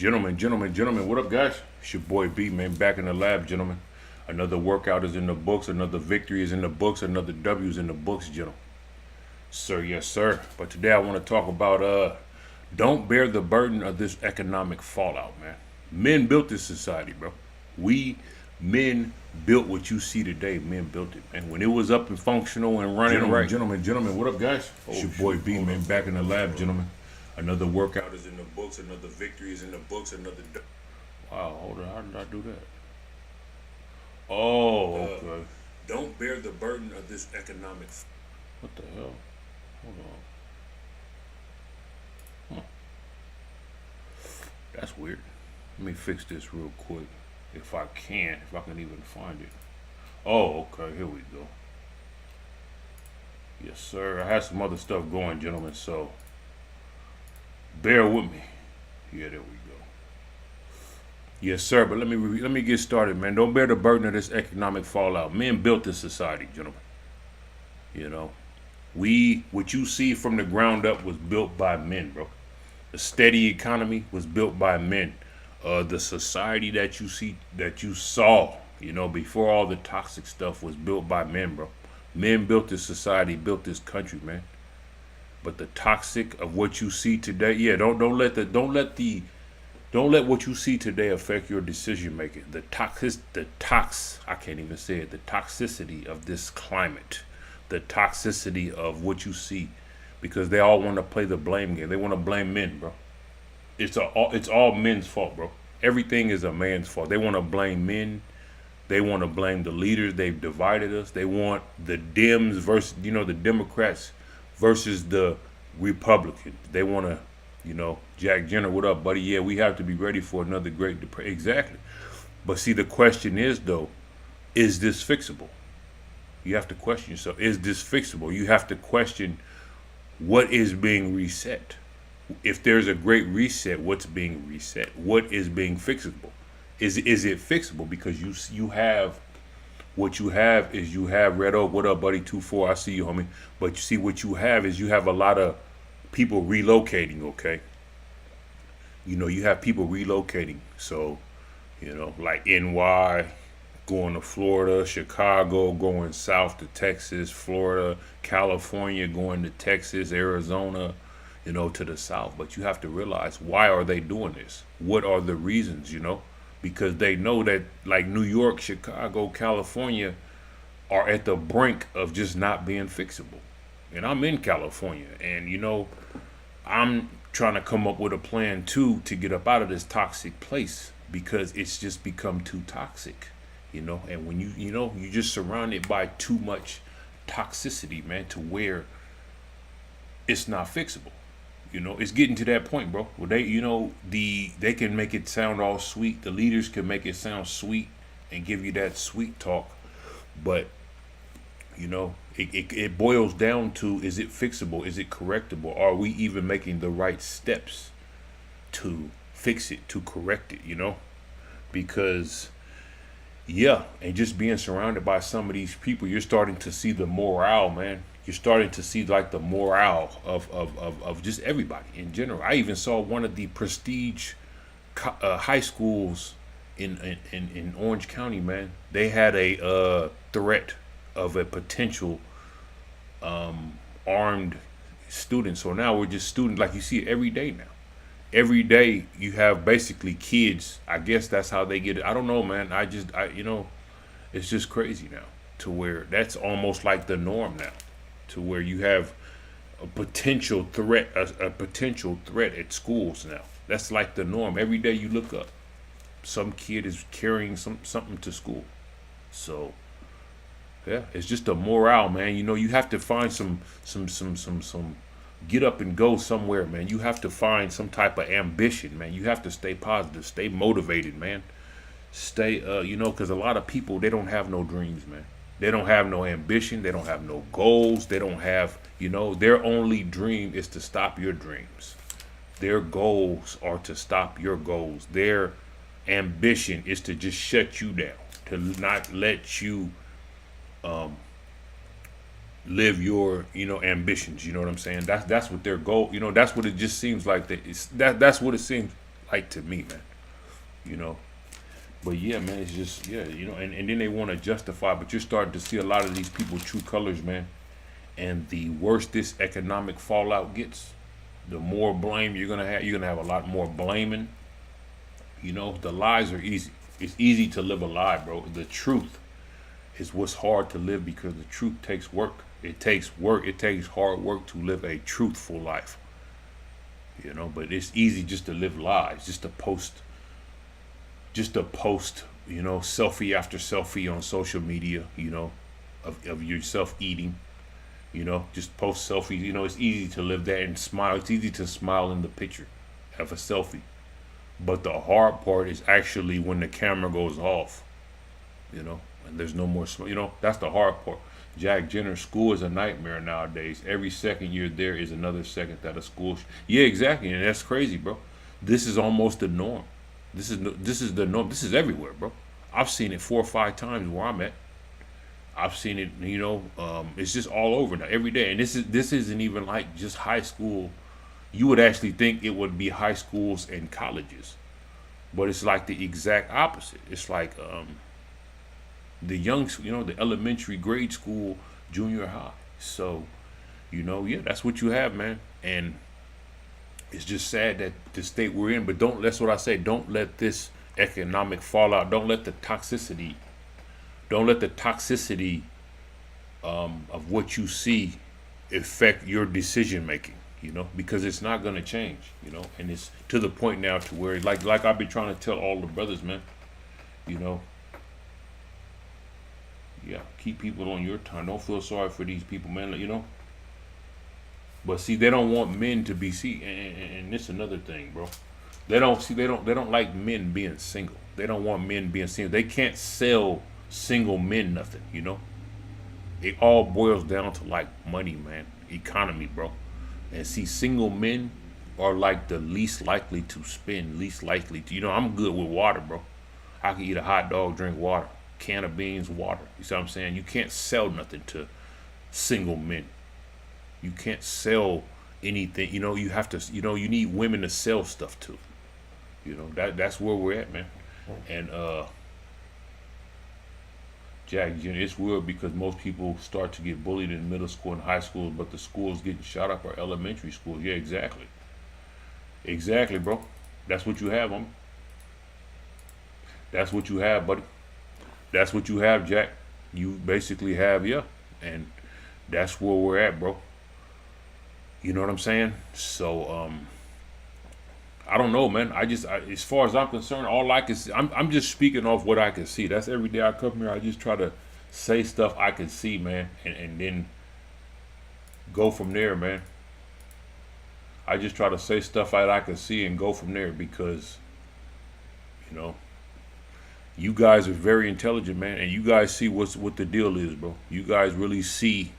Gentlemen, what up, guys? It's your boy B, man, back in the lab, gentlemen. Another workout is in the books, another victory is in the books, another W is in the books, gentlemen. Sir, yes, sir. But today I want to talk about don't bear the burden of this economic fallout, man. Men built this society, bro. We men built what you see today. Men built it, man. When it was up and functional and running right. Gentlemen, what up, guys? It's your boy B, man, back in the lab, gentlemen. Another workout is in the books, another victory is in the books, another. Wow, hold on. How did I do that? Oh, okay. Don't bear the burden of this economic. What the hell? Hold on. Huh. That's weird. Let me fix this real quick. If I can even find it. Oh, okay. Here we go. Yes, sir. I had some other stuff going, gentlemen, so bear with me. Yeah, there we go. Yes, sir. But let me get started, man. Don't bear the burden of this economic fallout. Men built this society, gentlemen. You know, what you see from the ground up was built by men, bro. The steady economy was built by men. The society that you saw, you know, before all the toxic stuff was built by men, bro. Men built this society, built this country, man. But the toxic of what you see today, yeah, don't let what you see today affect your decision making. I can't even say it. The toxicity of this climate, the toxicity of what you see, because they all want to play the blame game. They want to blame men, bro. It's all men's fault, bro. Everything is a man's fault. They want to blame men. They want to blame the leaders. They've divided us. They want the Dems versus, the Democrats versus the Republicans. They want to, Jack Jenner, what up, buddy? Yeah, we have to be ready for another Great Depression. Exactly. But see, the question is, though, is this fixable? You have to question yourself. Is this fixable? You have to question what is being reset. If there's a great reset, what's being reset? What is being fixable? Is it fixable? Because you have what you have is you have Red Oak. What up, buddy? 2-4. I see you, homie. But you see, what you have is you have a lot of people relocating. Okay. You have people relocating. So, like NY, going to Florida, Chicago, going south to Texas, Florida, California, going to Texas, Arizona, to the south. But you have to realize, why are they doing this? What are the reasons, Because they know that, like, New York, Chicago, California are at the brink of just not being fixable. And I'm in California, and, I'm trying to come up with a plan, too, to get up out of this toxic place, because it's just become too toxic, And when you're just surrounded by too much toxicity, man, to where it's not fixable. It's getting to that point, bro. Where they can make it sound all sweet. The leaders can make it sound sweet and give you that sweet talk, but it boils down to: is it fixable? Is it correctable? Are we even making the right steps to fix it, to correct it? Because and just being surrounded by some of these people, you're starting to see the morale, man. You're starting to see, like, the morale of just everybody in general. I even saw one of the prestige high schools in Orange County, man. They had a threat of a potential armed student. So now we're just students, like you see it every day now. Every day you have basically kids. I guess that's how they get it. I don't know, man. It's just crazy now, to where that's almost like the norm now. To where you have a potential threat at schools now. That's like the norm. Every day you look up, some kid is carrying something to school. So yeah, it's just a morale, man. You have to find some get up and go somewhere, man. You have to find some type of ambition, man. You have to stay positive, stay motivated, man. Stay, because a lot of people, they don't have no dreams, man. They don't have no ambition. They don't have no goals. They don't have, their only dream is to stop your dreams. Their goals are to stop your goals. Their ambition is to just shut you down, to not let you live your, ambitions. You know what I'm saying? That's what their goal, that's what it just seems like. That's what it seems like to me, man. You know. But yeah, man, it's just yeah, and then they want to justify, but you're starting to see a lot of these people true colors, man. And the worse this economic fallout gets, the more blame you're gonna have. You're gonna have a lot more blaming. The lies are easy. It's easy to live a lie, bro. The truth is what's hard to live because the truth takes work. It takes work. It takes hard work to live a truthful life. But it's easy just to live lies, just to post, selfie after selfie on social media, of yourself eating, just post selfies. It's easy to live that and smile. It's easy to smile in the picture of a selfie. But the hard part is actually when the camera goes off, and there's no more, that's the hard part. Jack Jenner, school is a nightmare nowadays. Every second you're there is another second that a school. Yeah, exactly. And that's crazy, bro. This is almost the norm. This is the norm. This is everywhere, bro. I've seen it 4 or 5 times where I'm at. I've seen it, it's just all over now, every day. And this isn't even like just high school. You would actually think it would be high schools and colleges, but it's like the exact opposite. It's like the elementary, grade school, junior high. So, yeah, that's what you have, man. And it's just sad that the state we're in. But that's what I say. Don't let this economic fallout. Don't let the toxicity. Of what you see affect your decision making. Because it's not gonna change. And it's to the point now to where, like I've been trying to tell all the brothers, man. Yeah, keep people on your time. Don't feel sorry for these people, man. But see, they don't want men to be and it's another thing, bro. They don't like men being single. They don't want men being single. They can't sell single men nothing. It all boils down to like money, man. Economy, bro. And see, single men are like the least likely to spend, least likely to. I'm good with water, bro. I can eat a hot dog, drink water, can of beans, water. You see what I'm saying? You can't sell nothing to single men. You can't sell anything. You have to. You need women to sell stuff to. That's where we're at, man. And Jack, it's weird because most people start to get bullied in middle school and high school, but the schools getting shot up are elementary schools. Yeah, exactly. Exactly, bro. That's what you have, homie. That's what you have, buddy. That's what you have, Jack. You basically have, yeah. And that's where we're at, bro. You know what I'm saying? So, I don't know, man. As far as I'm concerned, all I can see, I'm just speaking off what I can see. That's every day I come here. I just try to say stuff I can see, man, and then go from there, man. I just try to say stuff that I can see and go from there because, you guys are very intelligent, man, and you guys see what the deal is, bro. You guys really see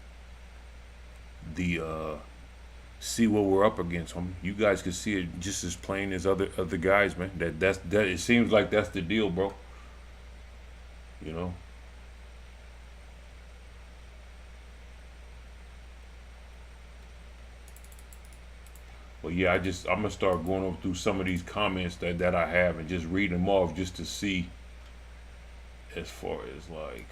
see what we're up against, homie. You guys can see it just as plain as other guys, man. That it seems like that's the deal, bro. But yeah, I'm gonna start going over through some of these comments that I have and just reading them off just to see as far as like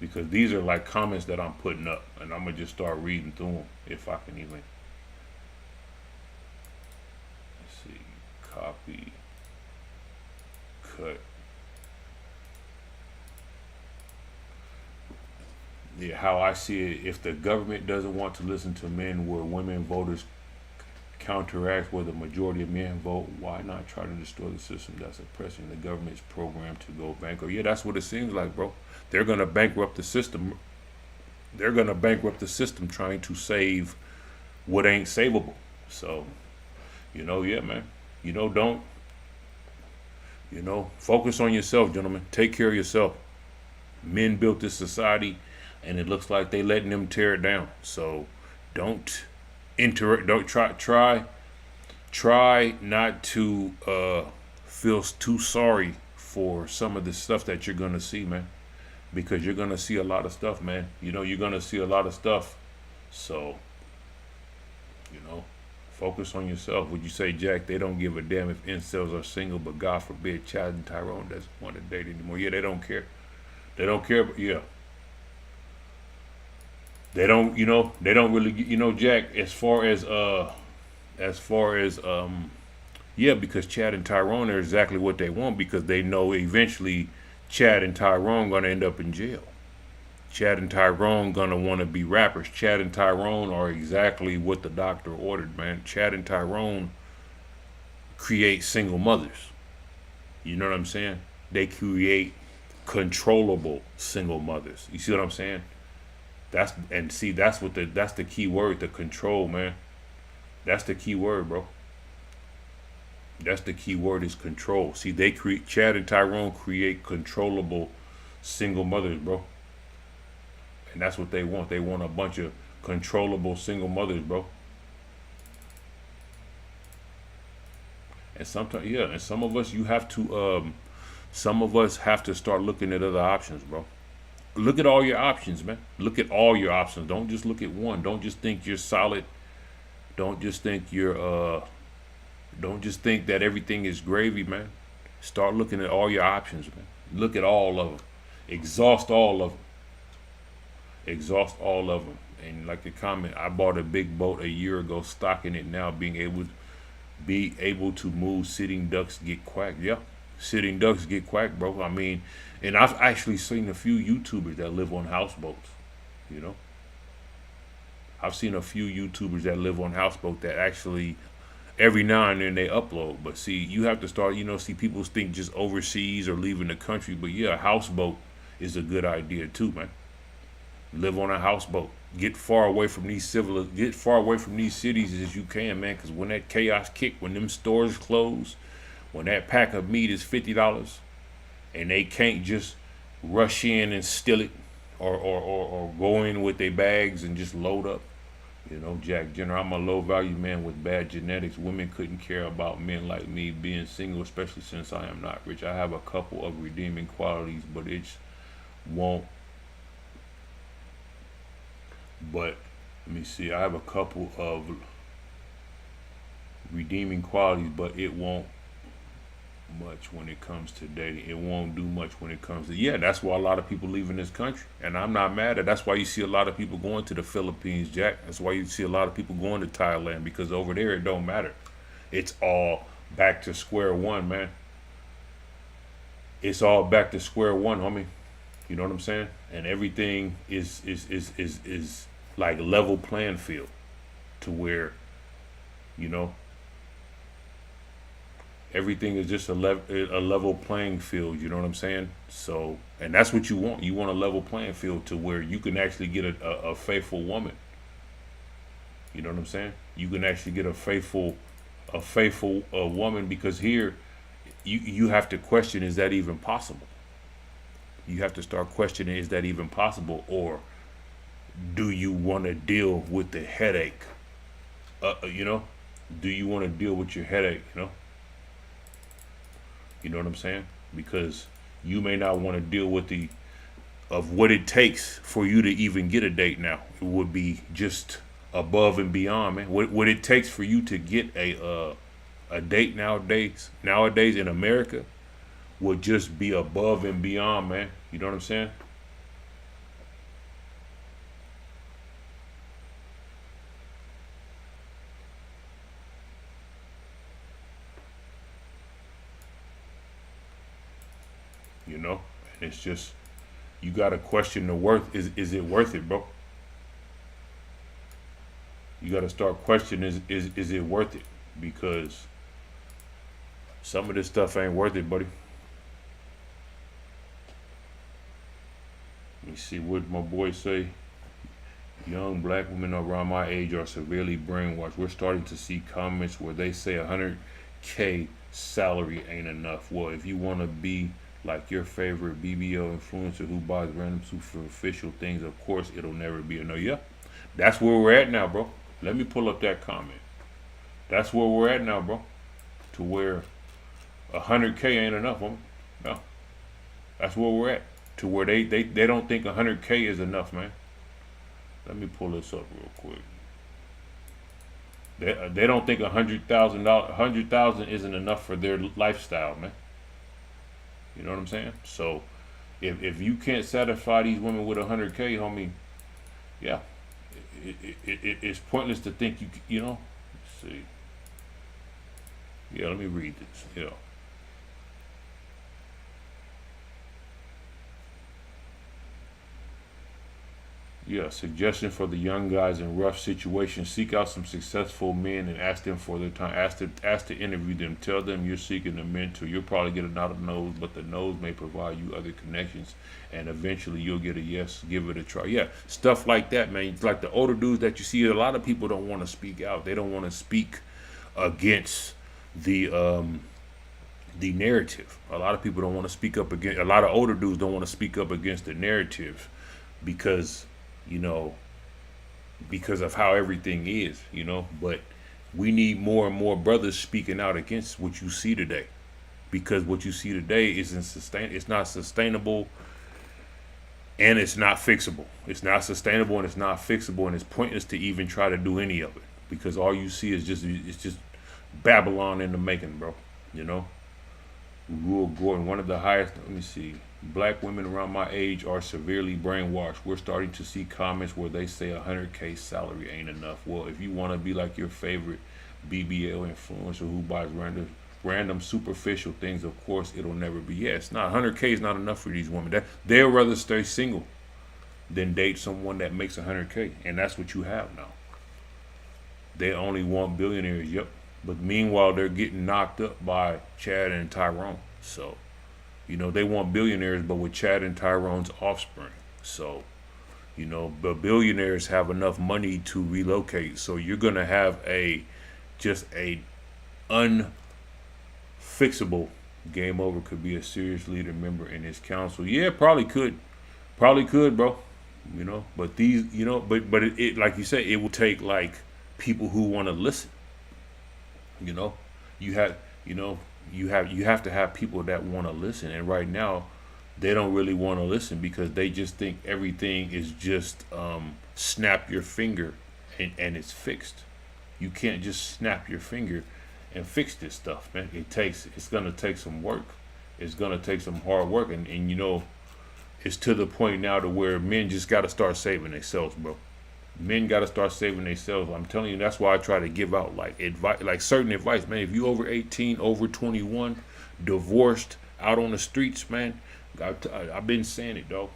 because these are like comments that I'm putting up, and I'm gonna just start reading through them if I can even. Let's see, copy, cut. Yeah, how I see it, if the government doesn't want to listen to men where women voters counteract where the majority of men vote, why not try to destroy the system that's oppressing the government's program to go bankrupt? Yeah, that's what it seems like, bro. They're gonna bankrupt the system. They're gonna bankrupt the system trying to save what ain't savable. So, yeah, man. Don't, focus on yourself, gentlemen. Take care of yourself. Men built this society, and it looks like they letting them tear it down. So, don't try not to feel too sorry for some of the stuff that you're gonna see, man, because you're gonna see a lot of stuff, man. You're gonna see a lot of stuff. So You know, focus on yourself. Would you say, Jack? They don't give a damn if incels are single, but God forbid, Chad and Tyrone doesn't want to date anymore. Yeah, they don't care. They don't care. But yeah, they don't. You know, they don't really. You know, Jack. As far as yeah, because Chad and Tyrone are exactly what they want because they know eventually Chad and Tyrone gonna end up in jail. Chad and Tyrone gonna want to be rappers. Chad and Tyrone are exactly what the doctor ordered, man. Chad and Tyrone create single mothers. You know what I'm saying? They create controllable single mothers. You see what I'm saying? That's the key word, the control, man. That's the key word, bro. That's the key word is control. See, they create Chad and Tyrone create controllable single mothers, bro. And that's what they want. They want a bunch of controllable single mothers, bro. And sometimes, yeah, and some of us, some of us have to start looking at other options, bro. Look at all your options, man. Look at all your options. Don't just look at one. Don't just think you're solid. Don't just think don't just think that everything is gravy, man. Start looking at all your options, man. Look at all of them. Exhaust all of them. Exhaust all of them. And like the comment, I bought a big boat a year ago, stocking it now, being able to move. Sitting ducks get quacked. Yeah, sitting ducks get quacked, bro. I mean, and I've actually seen a few YouTubers that live on houseboats. You know, I've seen a few YouTubers that live on houseboat that actually every now and then they upload. But see, you have to start. You know, see, people think just overseas or leaving the country, but yeah, a houseboat is a good idea too, man. Live on a houseboat. Get far away from these cities as you can, man. Because when that chaos kick, when them stores close, when that pack of meat is $50, and they can't just rush in and steal it, or go in with their bags and just load up. You know, Jack Jenner, I'm a low value man with bad genetics. Women couldn't care about men like me being single, especially since I am not rich. I have a couple of redeeming qualities, but it won't. But let me see. I have a couple of redeeming qualities, but it won't much when it comes to dating. It won't do much when it comes to, yeah, that's why a lot of people leaving this country. And I'm not mad at it. That's why you see a lot of people going to the Philippines, Jack. That's why you see a lot of people going to Thailand, because over there it don't matter. It's all back to square one, man. It's all back to square one, homie. You know what I'm saying? And everything is like level playing field, to where, you know, everything is just a level playing field. You know what I'm saying? So, and that's what you want. You want a level playing field to where you can actually get a faithful woman. You know what I'm saying? You can actually get a faithful woman, because here you have to question, is that even possible? You have to start questioning, is that even possible? Or do you want to deal with the headache? You know, do you want to deal with your headache? You know what I'm saying? Because you may not want to deal with of what it takes for you to even get a date now. It would be just above and beyond, man. What it takes for you to get a date nowadays in America would just be above and beyond, man. You know what I'm saying? You know, and it's just, you gotta question the worth. Is it worth it, bro? You gotta start questioning, is it worth it? Because some of this stuff ain't worth it, buddy. Let me see what my boy say. Young black women around my age are severely brainwashed. We're starting to see comments where they say 100K salary ain't enough. Well, if you want to be like your favorite BBO influencer who buys random superficial things, of course it'll never be enough. Yeah, that's where we're at now, bro. Let me pull up that comment. That's where we're at now, bro. To where 100K ain't enough, homie. No, that's where we're at. To where they don't think 100K is enough, man. Let me pull this up real quick. They don't think $100,000, 100,000 isn't enough for their lifestyle, man. You know what I'm saying? So if you can't satisfy these women with 100K, homie, yeah, it's pointless to think you know. Let's see, yeah, let me read this. You know, yeah, suggestion for the young guys in rough situations: seek out some successful men and ask them for their time. Ask to interview them. Tell them you're seeking a mentor. You'll probably get a not a nose, but the nose may provide you other connections, and eventually you'll get a yes. Give it a try. Yeah, stuff like that, man. It's like the older dudes that you see. A lot of people don't want to speak out. They don't want to speak against the narrative. A lot of people don't want to speak up against. A lot of older dudes don't want to speak up against the narrative because you know because of how everything is, but we need more and more brothers speaking out against what you see today, because what you see today it's not sustainable, and it's not fixable. It's not sustainable, and it's not fixable, and it's pointless to even try to do any of it, because all you see is just Babylon in the making, bro. you know Rule Gordon, one of the highest. Let me see. Black women around my age are severely brainwashed. We're starting to see comments where they say 100K salary ain't enough. Well, if you want to be like your favorite BBL influencer who buys random superficial things, of course it'll never be. Yeah, it's not 100K is not enough for these women. They'll rather stay single than date someone that makes 100K, and that's what you have now. They only want billionaires. Yep. But meanwhile, they're getting knocked up by Chad and Tyrone. So, they want billionaires, but with Chad and Tyrone's offspring. So, the billionaires have enough money to relocate. So you're gonna have just a unfixable. Game Over could be a serious leader member in his council. Yeah, probably could, bro. But it like you say, it will take like people who want to listen. You know, you have you have to have people that want to listen, and right now they don't really want to listen because they just think everything is just snap your finger and it's fixed. You can't just snap your finger and fix this stuff, man. It's gonna take some work. It's gonna take some hard work, and it's to the point now to where men just got to start saving themselves, bro. Men got to start saving themselves. I'm telling you, that's why I try to give out like advice, like certain advice, man. If you over 18, over 21, divorced, out on the streets, man, I've been saying it, dog.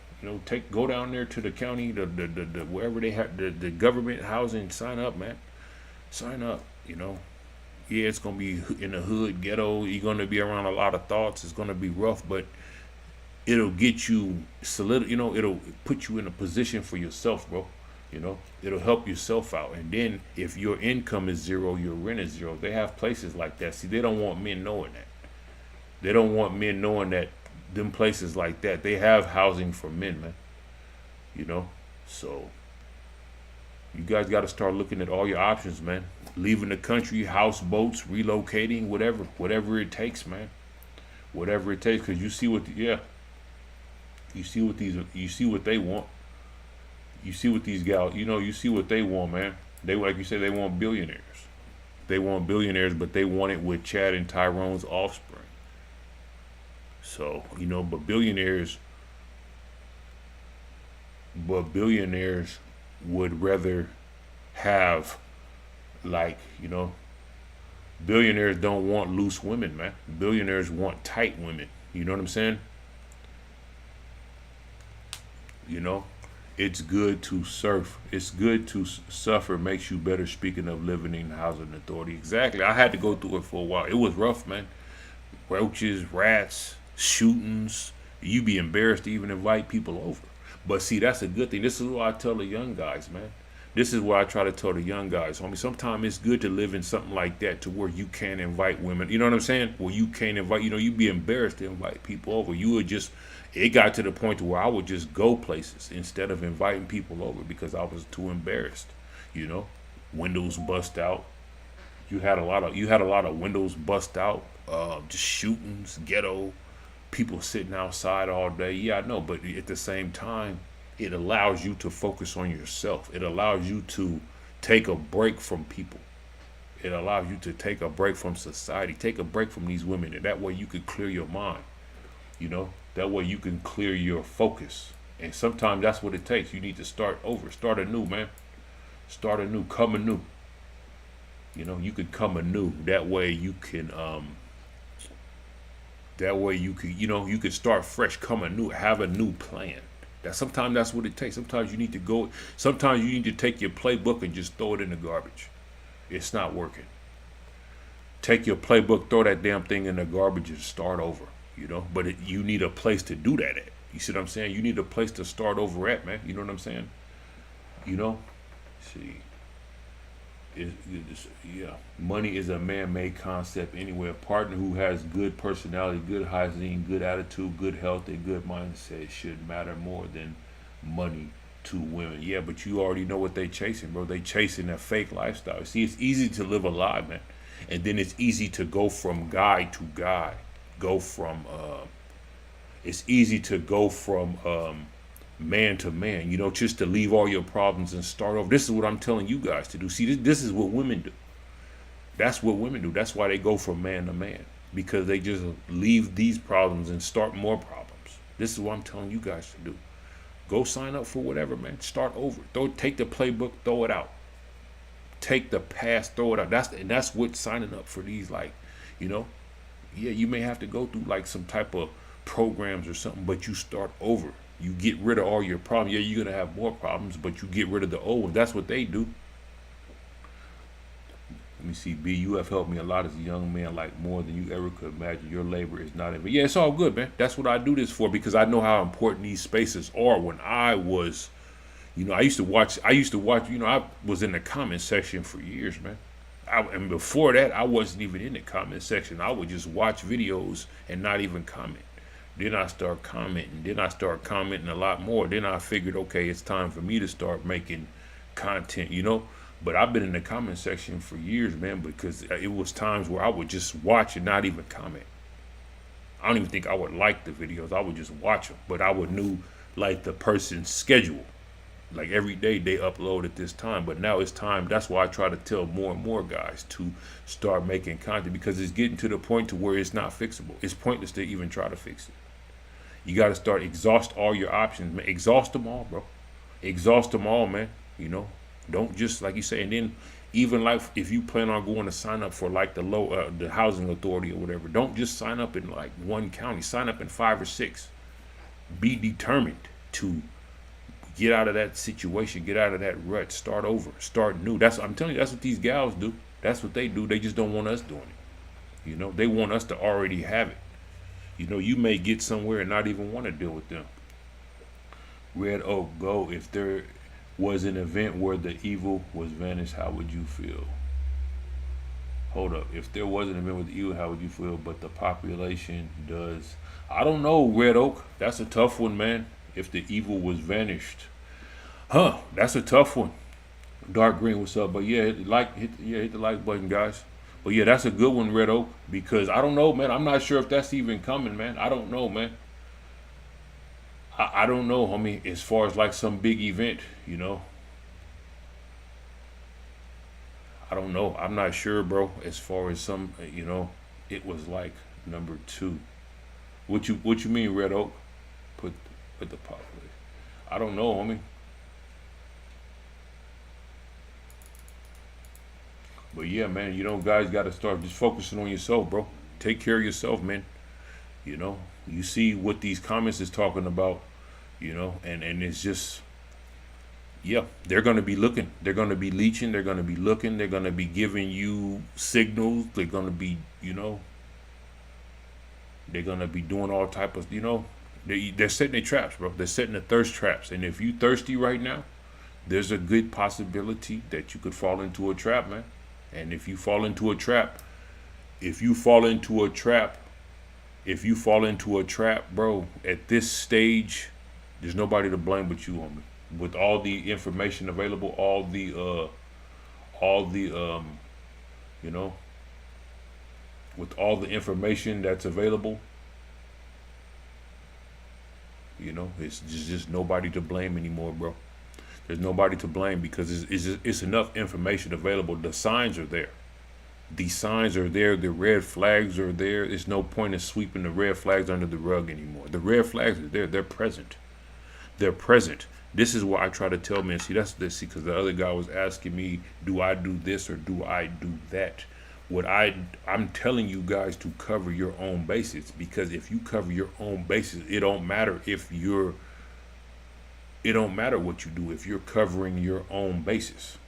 Go down there to the county, the wherever they have the government housing. Sign up, man. Sign up. Yeah, it's gonna be in the hood, ghetto. You're gonna be around a lot of thoughts. It's gonna be rough, but it'll get you solid. It'll put you in a position for yourself, bro. It'll help yourself out. And then if your income is zero, your rent is zero. They have places like that. See, they don't want men knowing that. They don't want men knowing that them places like that, they have housing for men, man. So you guys got to start looking at all your options, man. Leaving the country, houseboats, relocating, whatever it takes, man. Whatever it takes, because you see what you see what they want. You see what these gals, you see what they want, man. They, like you said, they want billionaires. They want billionaires, but they want it with Chad and Tyrone's offspring. So, but billionaires would rather have, like, billionaires don't want loose women, man. Billionaires want tight women. You know what I'm saying? It's good to surf. It's good to suffer. Makes you better. Speaking of living in housing authority, exactly. I had to go through it for a while. It was rough, man. Roaches, rats, shootings. You be embarrassed to even invite people over. But see, that's a good thing. This is what I tell the young guys, man. This is what I try to tell the young guys, homie. Sometimes it's good to live in something like that to where you can't invite women. You know what I'm saying? Where you can't invite, you'd be embarrassed to invite people over. It got to the point to where I would just go places instead of inviting people over because I was too embarrassed. Windows bust out. You had a lot of windows bust out. Just shootings, ghetto, people sitting outside all day. Yeah, I know, but at the same time, it allows you to focus on yourself. It allows you to take a break from people. It allows you to take a break from society, take a break from these women, and that way you can clear your mind. You know, that way you can clear your focus. And sometimes that's what it takes. You need to start over, start anew, man. Start anew, come anew. You know, you could come anew. That way you can that way you could, you know, you could start fresh, come anew, have a new plan. That sometimes that's what it takes. Sometimes you need to go, sometimes you need to take your playbook and just throw it in the garbage. It's not working. Take your playbook, throw that damn thing in the garbage and start over, you know. But you need a place to do that at. You see what I'm saying? You need a place to start over at, man. You know what I'm saying? You know? See. Yeah, money is a man-made concept anyway. A partner who has good personality, good hygiene, good attitude, good health, and good mindset should matter more than money to women. Yeah, but you already know what they chasing, bro. They chasing that fake lifestyle. See, it's easy to live a lie, man, and then it's easy to go from guy to guy. Go from it's easy to go from man to man, you know, just to leave all your problems and start over. This is what I'm telling you guys to do. See, this is what women do. That's what women do. That's why they go from man to man, because they just leave these problems and start more problems. This is what I'm telling you guys to do. Go sign up for whatever, man. Start over. Take the playbook, throw it out. Take the past, throw it out. That's what signing up for these, like, you know, yeah, you may have to go through like some type of programs or something, but you start over. You get rid of all your problems. Yeah, you're going to have more problems, but you get rid of the old ones. That's what they do. Let me see, B, you have helped me a lot as a young man, like more than you ever could imagine. Your labor is not in. Yeah, it's all good, man. That's what I do this for, because I know how important these spaces are. When I was, you know, I used to watch, you know, I was in the comment section for years, man. And before that, I wasn't even in the comment section. I would just watch videos and not even comment. Then I start commenting. Then I start commenting a lot more. Then I figured, okay, it's time for me to start making content, you know. But I've been in the comment section for years, man, because it was times where I would just watch and not even comment. I don't even think I would like the videos. I would just watch them. But I would knew like the person's schedule. Like every day they upload at this time. But now it's time. That's why I try to tell more and more guys to start making content, because it's getting to the point to where it's not fixable. It's pointless to even try to fix it. You got to start, exhaust all your options, man. Exhaust them all, bro. Exhaust them all, man. You know, don't just, like you say, and then even like if you plan on going to sign up for like the housing authority or whatever, don't just sign up in like one county. Sign up in 5 or 6. Be determined to get out of that situation, get out of that rut, start over, start new. I'm telling you, that's what these gals do. That's what they do. They just don't want us doing it. You know, they want us to already have it. You know, you may get somewhere and not even want to deal with them. Red Oak, go. If there was an event where the evil was vanished, how would you feel? Hold up. If there was an event with the evil, how would you feel? But the population does. I don't know, Red Oak. That's a tough one, man. If the evil was vanished. Huh, that's a tough one. Dark Green, what's up? But yeah, hit the like button, guys. But yeah, that's a good one, Red Oak, because I don't know, man. I'm not sure if that's even coming, man. I don't know, man. I don't know, homie, as far as like some big event, you know. I don't know. I'm not sure, bro, as far as some, you know, it was like number 2. What you mean, Red Oak? Put the population. I don't know, homie. But yeah, man, you know, guys got to start just focusing on yourself, bro. Take care of yourself, man. You know, you see what these comments is talking about, you know, and it's just, yeah, they're going to be looking. They're going to be leeching. They're going to be looking. They're going to be giving you signals. They're going to be, you know, they're going to be doing all type of, you know, they're setting their traps, bro. They're setting the thirst traps. And if you thirsty right now, there's a good possibility that you could fall into a trap, man. And if you fall into a trap, bro, at this stage, there's nobody to blame but you, homie. With all the information available, all the you know, with all the information that's available, you know, it's just nobody to blame anymore, bro. There's nobody to blame, because it's enough information available. The signs are there. The signs are there. The red flags are there. There's no point in sweeping the red flags under the rug anymore. The red flags are there. They're present. They're present. This is what I try to tell men. See, that's this. See, because the other guy was asking me, do I do this or do I do that? I'm telling you guys to cover your own bases, because if you cover your own bases, it don't matter it don't matter what you do if you're covering your own bases.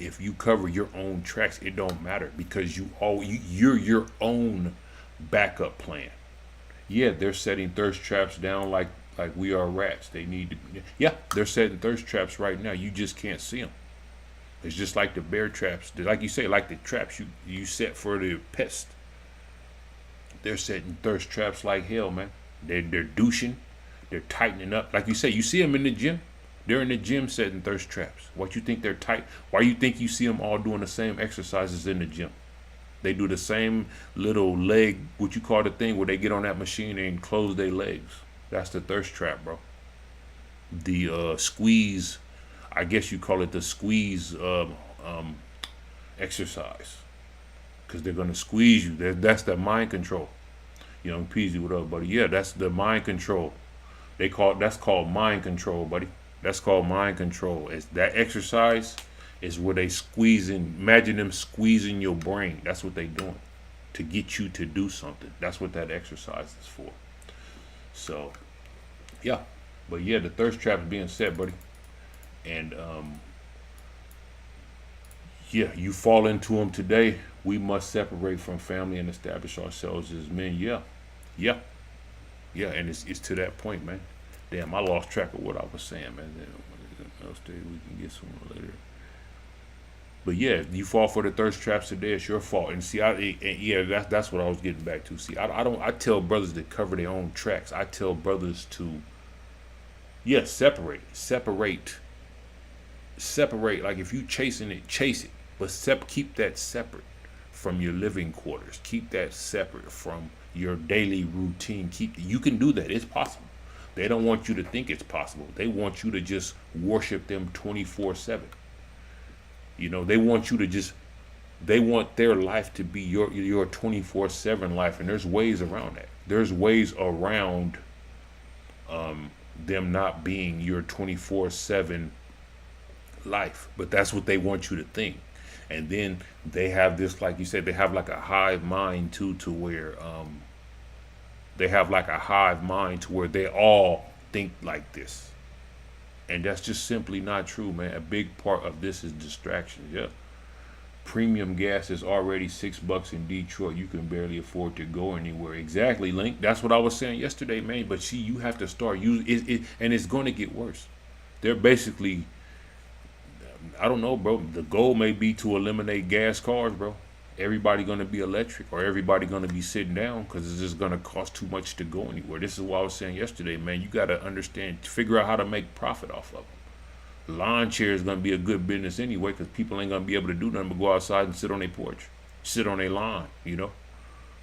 If you cover your own tracks, it don't matter, because you're your own backup plan. Yeah, they're setting thirst traps down like we are rats. They need to. Yeah, they're setting thirst traps right now. You just can't see them. It's just like the bear traps, like you say, like the traps you set for the pest. They're setting thirst traps like hell, man. They're douching, they're tightening up. Like you say, you see them in the gym. They're in the gym setting thirst traps. What you think they're tight? Why you think you see them all doing the same exercises in the gym? They do the same little leg, what you call the thing where they get on that machine and close their legs. That's the thirst trap, bro. The squeeze, I guess you call it the squeeze exercise, because they're gonna squeeze you. That's the mind control. Young Peasy, what up, buddy? Yeah, that's the mind control. That's called mind control, buddy. That's called mind control. It's that exercise is where they squeezing. Imagine them squeezing your brain. That's what they doing to get you to do something. That's what that exercise is for. So, yeah, but yeah, the thirst trap is being set, buddy. And yeah, you fall into them today. We must separate from family and establish ourselves as men. Yeah, yeah, yeah. And it's to that point, man. Damn, I lost track of what I was saying, man. Else day we can get some later. But yeah, you fall for the thirst traps today. It's your fault. And see, yeah, that's what I was getting back to. See, I don't. I tell brothers to cover their own tracks. I tell brothers to, yeah, separate. Like if you chasing it, chase it, but keep that separate from your living quarters. Keep that separate from your daily routine. You can do that. It's possible. They don't want you to think it's possible. They want you to just worship them 24/7. You know, they want their life to be your 24/7 life, and there's ways around that. There's ways around them not being your 24/7 life, but that's what they want you to think. And then they have this, like you said, they have like a hive mind too, to where they all think like this. And that's just simply not true, man. A big part of this is distraction. Yeah. Premium gas is already $6 in Detroit. You can barely afford to go anywhere. Exactly, Link. That's what I was saying yesterday, man. But see, you have to start using it, and it's going to get worse. They're basically, I don't know, bro. The goal may be to eliminate gas cars, bro. Everybody going to be electric, or everybody going to be sitting down, because it's just going to cost too much to go anywhere. This is what I was saying yesterday, man. You got to understand, figure out how to make profit off of them. Lawn chair is going to be a good business anyway, because people ain't going to be able to do nothing but go outside and sit on their porch, sit on their lawn, you know.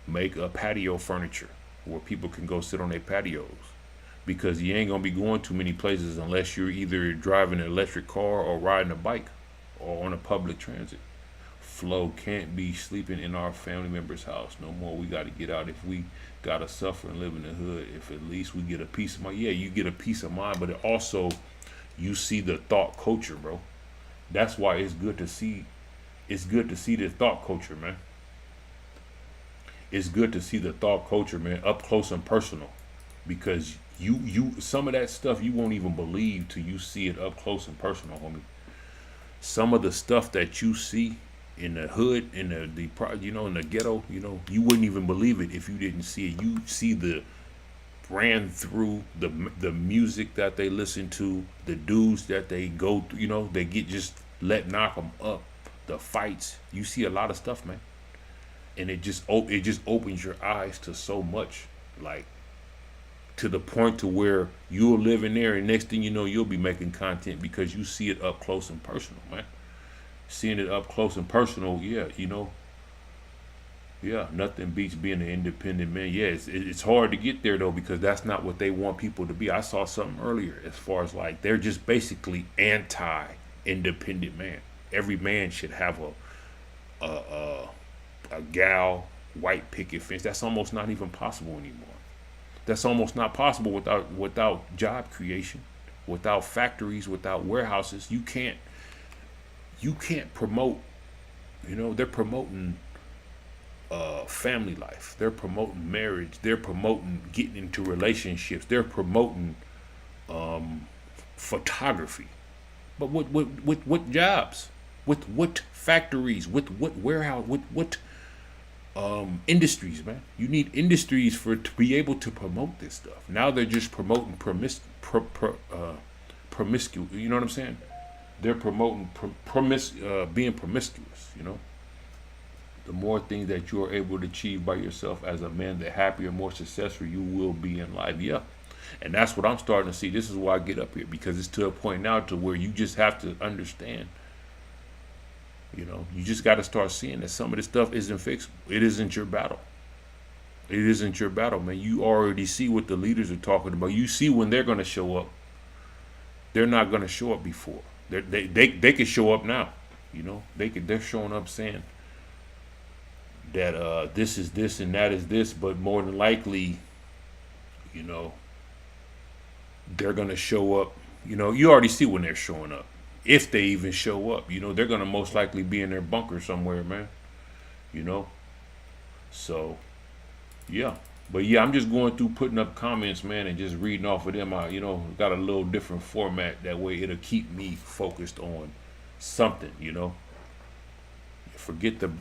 Make a patio furniture where people can go sit on their patios, because you ain't going to be going too many places unless you're either driving an electric car or riding a bike or on a public transit. Flo can't be sleeping in our family member's house no more. We got to get out. If we got to suffer and live in the hood, if at least we get a peace of mind. Yeah, you get a peace of mind, but it also, you see the thought culture, bro. That's why it's good to see the thought culture, man. It's good to see the thought culture, man, up close and personal, because you some of that stuff you won't even believe till you see it up close and personal, homie. Some of the stuff that you see in the hood, in in the ghetto, you wouldn't even believe it if you didn't see it. You see the ran through the music that they listen to, the dudes that they go through, they get just knock them up, the fights. You see a lot of stuff, man, and it just opens your eyes to so much, like to the point to where you'll live in there, and next thing you know, you'll be making content because you see it up close and personal, man. Seeing it up close and personal, yeah, yeah, nothing beats being an independent man. Yeah, it's hard to get there though, because that's not what they want people to be. I saw something earlier as far as like they're just basically anti-independent man. Every man should have a gal white picket fence. That's almost not even possible anymore. That's almost not possible without job creation, without factories, without warehouses. You can't promote. They're promoting family life. They're promoting marriage. They're promoting getting into relationships. They're promoting photography. But what jobs? With what factories? With what warehouse? With what industries, man? You need industries to be able to promote this stuff. Now they're just promoting promiscuous. You know what I'm saying? They're promoting being promiscuous. The more things that you are able to achieve by yourself as a man, the happier, more successful you will be in life. Yeah. And that's what I'm starting to see. This is why I get up here, because it's to a point now to where you just have to understand. You just got to start seeing that some of this stuff isn't fixed. It isn't your battle. It isn't your battle, man. You already see what the leaders are talking about. You see when they're going to show up. They're not going to show up before. They could show up now. They're showing up saying that this is this and that is this, but more than likely, they're going to show up. You already see when they're showing up. If they even show up, they're going to most likely be in their bunker somewhere, man. So, yeah. But yeah, I'm just going through putting up comments, man, and just reading off of them. I, got a little different format. That way it'll keep me focused on something, Forget the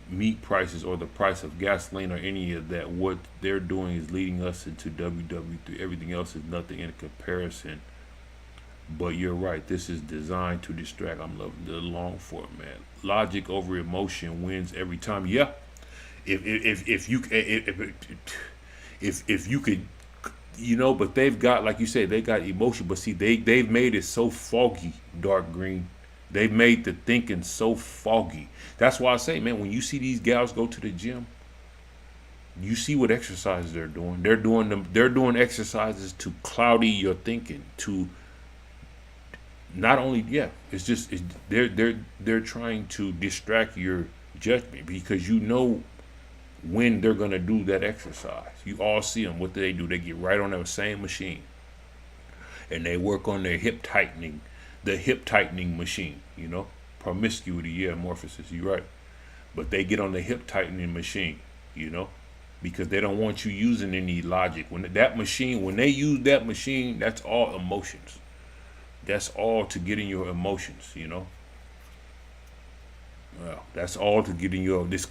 meat prices or the price of gasoline or any of that. What they're doing is leading us into WW3. Everything else is nothing in comparison. But you're right. This is designed to distract. I'm loving the long form, man. Logic over emotion wins every time. Yeah. If you could, but they've got, like you said, they got emotion. But see, they've made it so foggy, dark green. They've made the thinking so foggy. That's why I say, man, when you see these gals go to the gym, you see what exercises they're doing. They're doing exercises to cloudy your thinking, to not only, they're trying to distract your judgment, because when they're going to do that exercise. You all see them. What do? They get right on that same machine and they work on their hip tightening machine, promiscuity, amorphosis, you're right. But they get on the hip tightening machine, because they don't want you using any logic. When they use that machine, that's all emotions. That's all to get in your emotions, Well, that's all to get in it's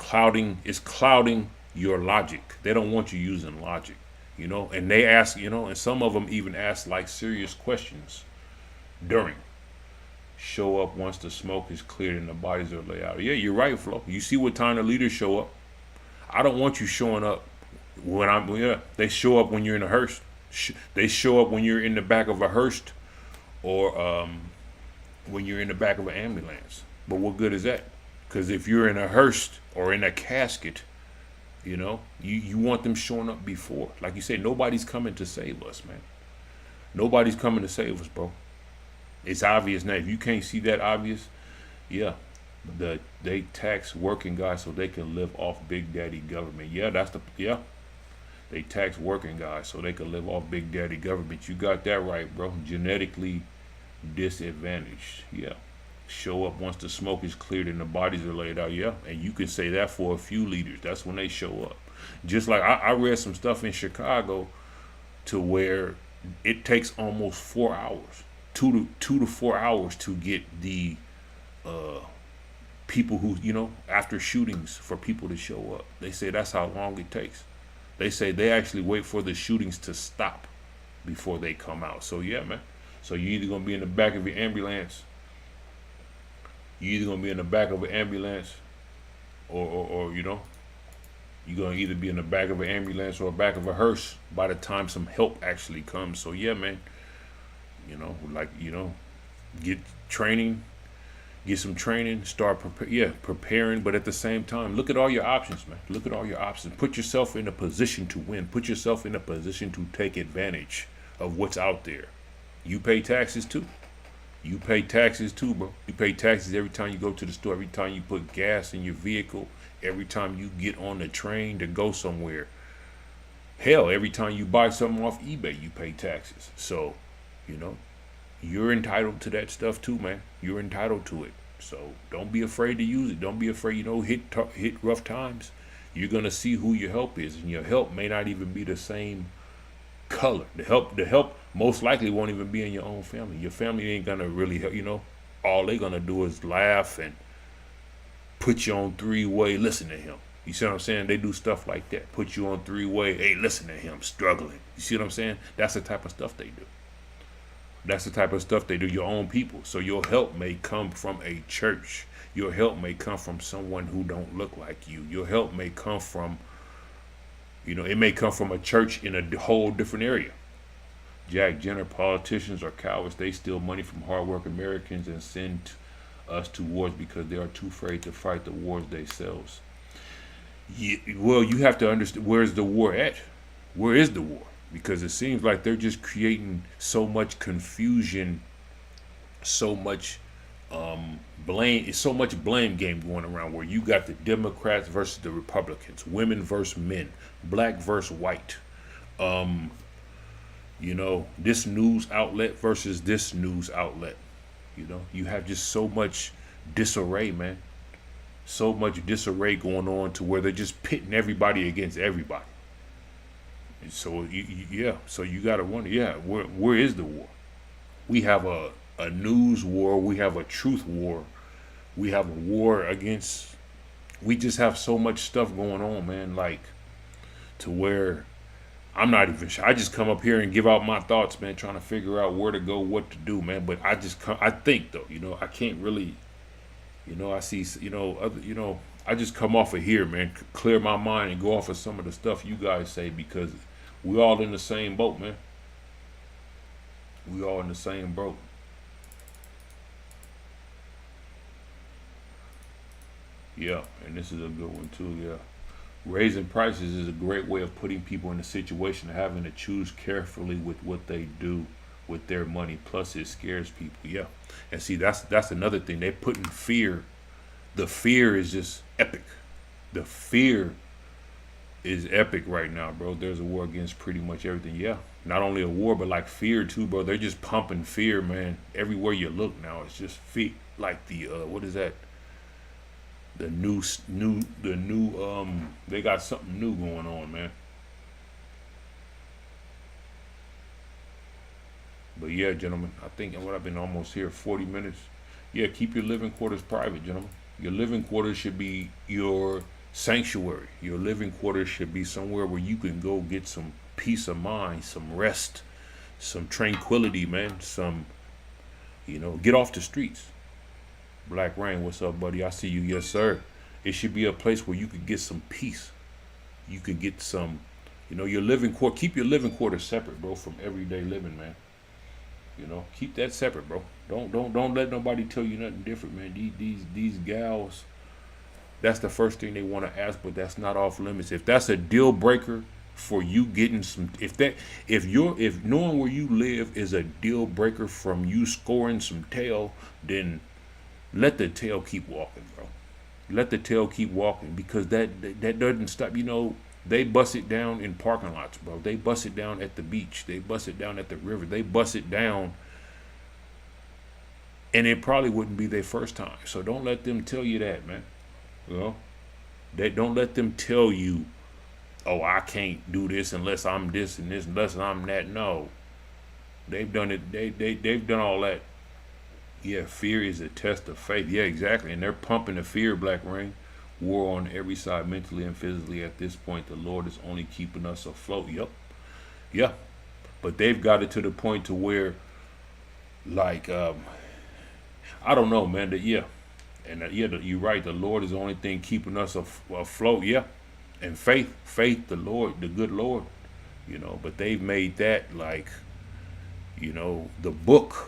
clouding your logic. They don't want you using logic, and they ask, and some of them even ask like serious questions during. Show up once the smoke is cleared and the bodies are laid out. Yeah, you're right, Flo. You see what time the leaders show up. I don't want you showing up they show up when you're in a hearse. They show up when you're in the back of a hearse, or when you're in the back of an ambulance. But what good is that? Because if you're in a hearse or in a casket, you want them showing up before. Like you say, nobody's coming to save us, man. Nobody's coming to save us, bro. It's obvious now. If you can't see that obvious, yeah. They tax working guys so they can live off Big Daddy government. Yeah, They tax working guys so they can live off Big Daddy government. You got that right, bro. Genetically disadvantaged. Yeah. Show up once the smoke is cleared and the bodies are laid out. Yeah. And you can say that for a few leaders. That's when they show up. Just like I read some stuff in Chicago to where it takes almost 4 hours, 2 to 4 hours to get the people who, after shootings, for people to show up. They say that's how long it takes. They say they actually wait for the shootings to stop before they come out. So yeah, man. So you're either gonna be in the back of your ambulance. Or you're gonna either be in the back of an ambulance or back of a hearse by the time some help actually comes. So yeah, man. Get training. Get some training, start preparing, but at the same time, look at all your options, man. Look at all your options. Put yourself in a position to win. Put yourself in a position to take advantage of what's out there. You pay taxes too. You pay taxes too, bro. You pay taxes every time you go to the store, every time you put gas in your vehicle, every time you get on the train to go somewhere. Hell, every time you buy something off eBay, you pay taxes. So, you know, you're entitled to that stuff too, man. You're entitled to it. So don't be afraid to use it. Don't be afraid, hit rough times. You're gonna see who your help is, and your help may not even be the same color. The help most likely won't even be in your own family. Your family ain't gonna really help. All they gonna do is laugh and put you on three-way. Listen to him. You see what I'm saying? They do stuff like that. Put you on three-way. Hey, listen to him struggling. You see what I'm saying? That's the type of stuff they do. That's the type of stuff they do, your own people. So your help may come from a church. Your help may come from someone who don't look like you. Your help may come from, it may come from a church in a whole different area. Jack Jenner, politicians are cowards. They steal money from hardworking Americans and send us to wars because they are too afraid to fight the wars themselves. Yeah, well, you have to understand, where's the war at? Where is the war? Because it seems like they're just creating so much confusion, so much blame. It's so much blame game going around where you got the Democrats versus the Republicans, women versus men, black versus white. This news outlet versus this news outlet. You have just so much disarray, man. So much disarray going on to where they're just pitting everybody against everybody. So so you gotta wonder, where is the war? We have a news war, we have a truth war, we have a war against. We just have so much stuff going on, man. Like to where I'm not even sure. I just come up here and give out my thoughts, man, trying to figure out where to go, what to do, man. But I think though, I can't really, I see, I just come off of here, man, clear my mind and go off of some of the stuff you guys say because we all in the same boat, man. We all in the same boat. Yeah, and this is a good one too, yeah. Raising prices is a great way of putting people in a situation of having to choose carefully with what they do with their money. Plus it scares people, yeah. And see, that's another thing. They're putting fear. The fear is just epic. The fear is epic right now, bro. There's a war against pretty much everything. Yeah, not only a war, but like fear too, bro. They're just pumping fear, man. Everywhere you look now, it's just fear. Like the what is that? The new. They got something new going on, man. But yeah, gentlemen, I think what I've been almost here 40 minutes. Yeah, keep your living quarters private, gentlemen. Your living quarters should be your sanctuary. Your living quarters should be somewhere where you can go get some peace of mind, some rest, some tranquility, man. Get off the streets. Black Rain, what's up, buddy? I see you. Yes, sir. It should be a place where you could get some peace. You could get some, your living quarter. Keep your living quarters separate, bro, from everyday living, man. Keep that separate, bro. Don't let nobody tell you nothing different, man. These gals, that's the first thing they want to ask, but that's not off limits. If that's a deal breaker for you getting some, if knowing where you live is a deal breaker from you scoring some tail, then let the tail keep walking, bro. Let the tail keep walking because that doesn't stop. They bust it down in parking lots, bro. They bust it down at the beach. They bust it down at the river. They bust it down, and it probably wouldn't be their first time. So don't let them tell you that, man. Don't let them tell you, oh, I can't do this unless I'm this and this, unless I'm that. No, they've done it. They've done all that. Yeah, fear is a test of faith. Yeah, exactly. And they're pumping the fear, Black Rain. War on every side, mentally and physically. At this point, the Lord is only keeping us afloat. Yep. Yeah. But they've got it to the point to where, like, I don't know, man. Yeah. And you're right. The Lord is the only thing keeping us afloat. Yeah. And faith, the Lord, the good Lord, but they've made that like, the book.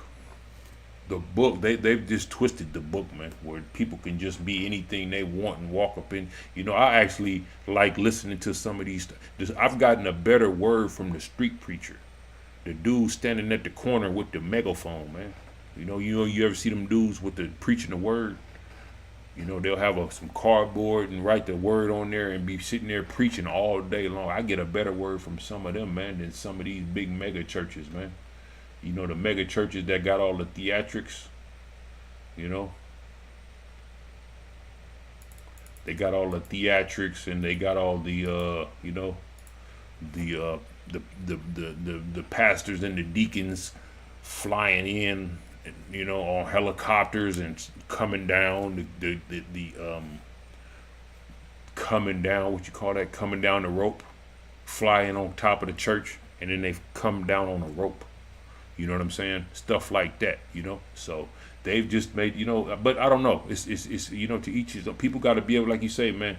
The book, they've just twisted the book, man, where people can just be anything they want and walk up in. I actually like listening to some of these. I've gotten a better word from the street preacher, the dude standing at the corner with the megaphone, man. You ever see them dudes with the preaching the word? They'll have some cardboard and write the word on there and be sitting there preaching all day long. I get a better word from some of them, man, than some of these big mega churches, man. The mega churches that got all the theatrics, they got all the theatrics and they got all the the the pastors and the deacons flying in, on helicopters and coming down coming down, what you call that, coming down the rope, flying on top of the church, and then they come down on a rope. You know what I'm saying? Stuff like that. So they've just made, but I don't know. It's to each his own. People got to be able, like you say, man.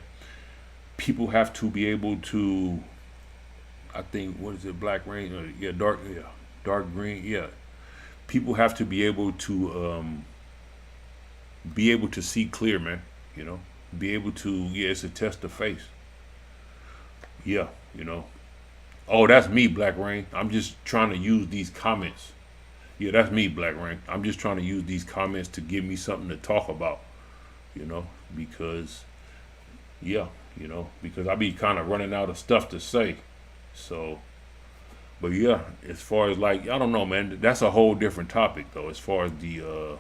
People have to be able to. I think, what is it? Black rain? Dark green. Yeah. People have to be able to see clear, man. Be able to. Yeah, it's a test of faith. Yeah. Oh, that's me, Black Rain. I'm just trying to use these comments. Yeah, that's me, Black Rain. I'm just trying to use these comments to give me something to talk about, because, because I be kind of running out of stuff to say. So, but yeah, as far as I don't know, man, that's a whole different topic, though, as far as the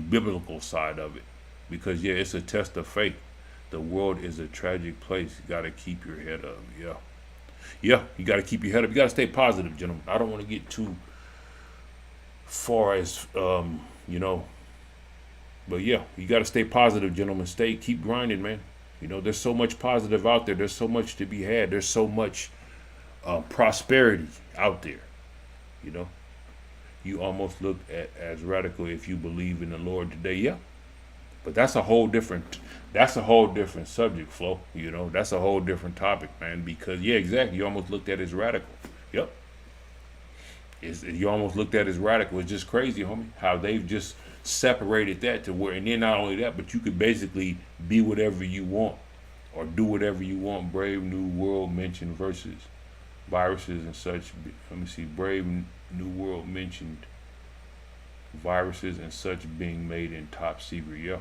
biblical side of it. Because, yeah, it's a test of faith. The world is a tragic place. You got to keep your head up. Yeah. Yeah, you got to keep your head up. You got to stay positive, gentlemen. I don't want to get too far as, but yeah, you got to stay positive, gentlemen. Keep grinding, man. There's so much positive out there. There's so much to be had. There's so much prosperity out there. You almost look at as radical if you believe in the Lord today. Yeah. But that's a whole different subject, Flo. That's a whole different topic, man. Because yeah, exactly. You almost looked at as radical. Yep. You almost looked at as radical. It's just crazy, homie, how they've just separated that to where, and then not only that, but you could basically be whatever you want or do whatever you want. Brave New World mentioned versus viruses and such. Let me see. Brave New World mentioned viruses and such being made in top secret. Yeah.